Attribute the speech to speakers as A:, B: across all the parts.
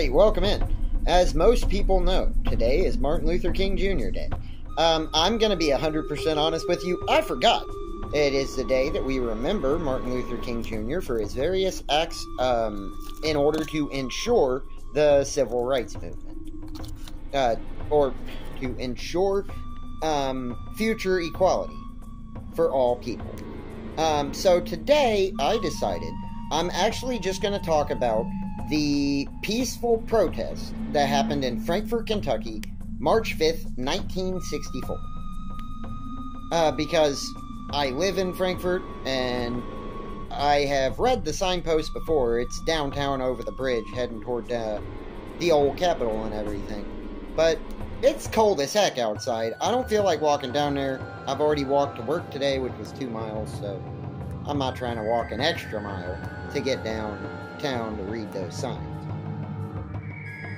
A: Alright, welcome in. As most people know, today is Martin Luther King Jr. Day. I'm going to be 100% honest with you, I forgot. It is the day that we remember Martin Luther King Jr. for his various acts in order to ensure the civil rights movement. Or to ensure future equality for all people. So today, I decided I'm actually just going to talk about the peaceful protest that happened in Frankfort, Kentucky, March 5th, 1964. Because I live in Frankfort, and I have read the signpost before. It's downtown over the bridge, heading toward the old Capitol and everything. But it's cold as heck outside. I don't feel like walking down there. I've already walked to work today, which was 2 miles, so I'm not trying to walk an extra mile to get downtown to read those signs.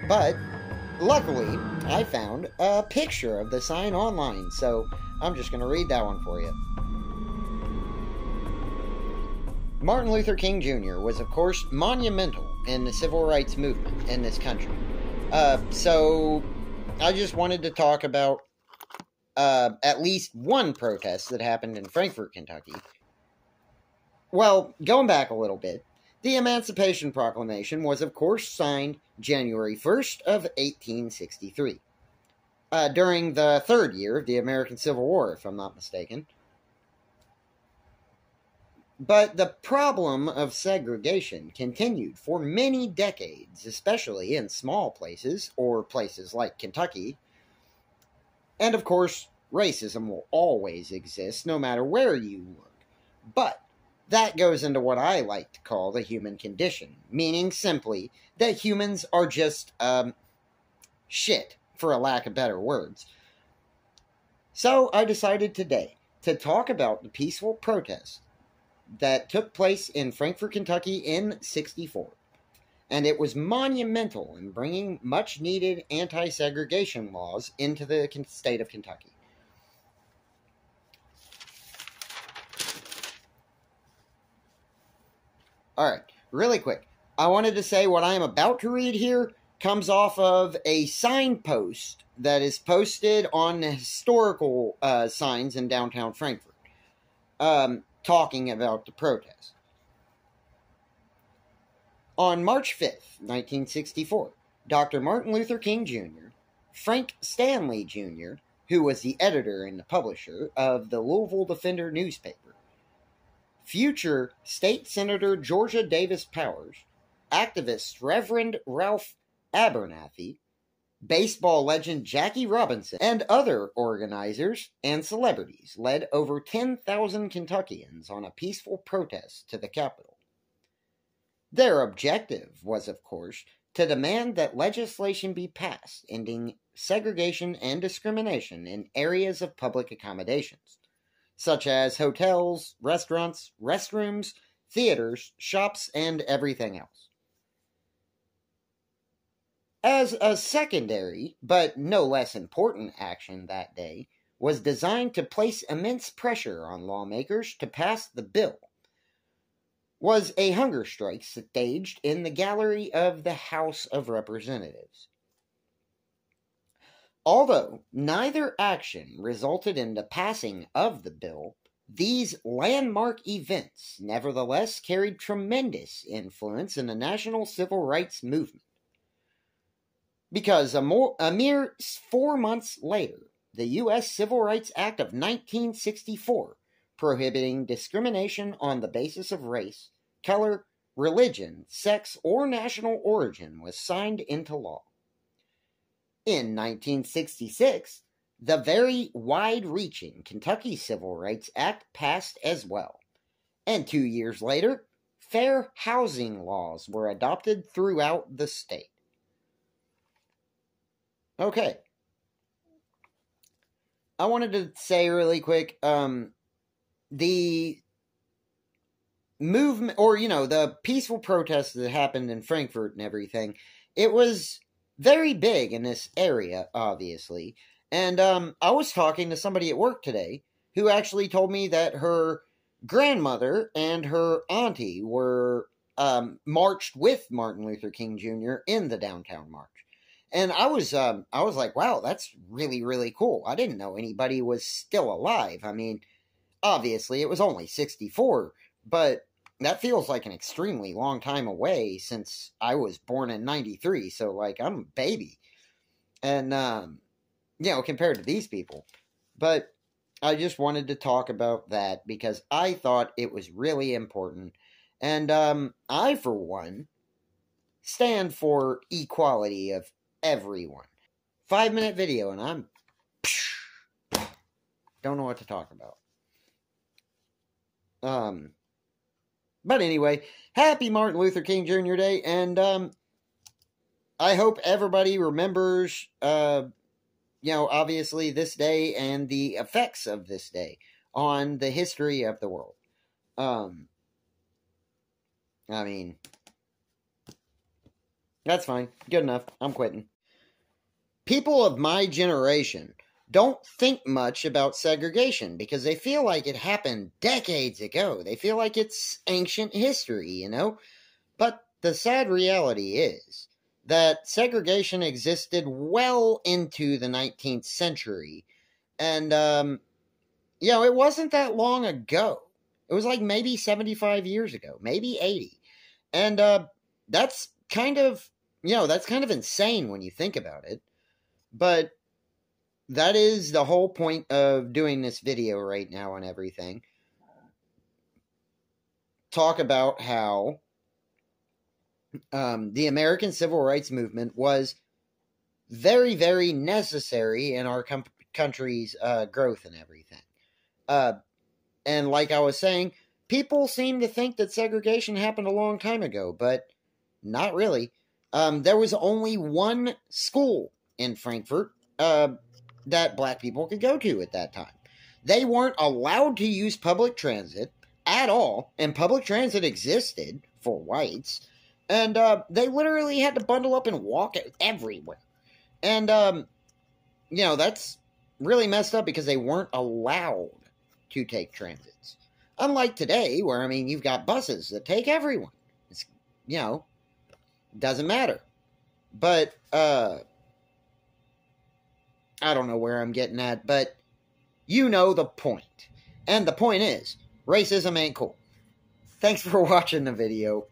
A: But luckily, I found a picture of the sign online, so I'm just going to read that one for you. Martin Luther King Jr. was, of course, monumental in the civil rights movement in this country. So I just wanted to talk about at least one protest that happened in Frankfort, Kentucky. Well, going back a little bit, the Emancipation Proclamation was, of course, signed January 1st of 1863, during the third year of the American Civil War, if I'm not mistaken. But the problem of segregation continued for many decades, especially in small places, or places like Kentucky. And, of course, racism will always exist, no matter where you look. But that goes into what I like to call the human condition, meaning simply that humans are just, shit, for a lack of better words. So I decided today to talk about the peaceful protest that took place in Frankfort, Kentucky in '64. And it was monumental in bringing much-needed anti-segregation laws into the state of Kentucky. Alright, really quick. I wanted to say what I am about to read here comes off of a signpost that is posted on historical signs in downtown Frankfort, talking about the protest. On March 5th, 1964, Dr. Martin Luther King Jr., Frank Stanley Jr., who was the editor and the publisher of the Louisville Defender newspaper, future State Senator Georgia Davis Powers, activist Reverend Ralph Abernathy, baseball legend Jackie Robinson, and other organizers and celebrities led over 10,000 Kentuckians on a peaceful protest to the Capitol. Their objective was, of course, to demand that legislation be passed ending segregation and discrimination in areas of public accommodations, such as hotels, restaurants, restrooms, theaters, shops, and everything else. As a secondary, but no less important action that day, was designed to place immense pressure on lawmakers to pass the bill, was a hunger strike staged in the gallery of the House of Representatives. Although neither action resulted in the passing of the bill, these landmark events nevertheless carried tremendous influence in the national civil rights movement. Because a mere 4 months later, the U.S. Civil Rights Act of 1964, prohibiting discrimination on the basis of race, color, religion, sex, or national origin, was signed into law. In 1966, the very wide-reaching Kentucky Civil Rights Act passed as well. And 2 years later, fair housing laws were adopted throughout the state. Okay. I wanted to say really quick, the movement, or, the peaceful protests that happened in Frankfort and everything, it was very big in this area, obviously. And I was talking to somebody at work today who actually told me that her grandmother and her auntie were marched with Martin Luther King Jr. in the downtown march. And I was like, wow, that's really, really cool. I didn't know anybody was still alive. I mean, obviously it was only 64, but that feels like an extremely long time away since I was born in 93. So, like, I'm a baby. And, compared to these people. But I just wanted to talk about that because I thought it was really important. And I, for one, stand for equality of everyone. 5-minute video, and I'm don't know what to talk about. But anyway, happy Martin Luther King Jr. Day, and I hope everybody remembers, obviously this day and the effects of this day on the history of the world. I mean, that's fine. Good enough. I'm quitting. People of my generation don't think much about segregation because they feel like it happened decades ago. They feel like it's ancient history, But the sad reality is that segregation existed well into the 19th century. And, it wasn't that long ago. It was like maybe 75 years ago, maybe 80. And that's kind of insane when you think about it. But that is the whole point of doing this video right now and everything. Talk about how the American Civil Rights Movement was very, very necessary in our country's growth and everything. And like I was saying, people seem to think that segregation happened a long time ago, but not really. There was only one school in Frankfurt that black people could go to at that time. They weren't allowed to use public transit at all, and public transit existed for whites, and they literally had to bundle up and walk everywhere. And, that's really messed up because they weren't allowed to take transits. Unlike today, where, you've got buses that take everyone. It's, doesn't matter. But, I don't know where I'm getting at, but you know the point. And the point is, racism ain't cool. Thanks for watching the video.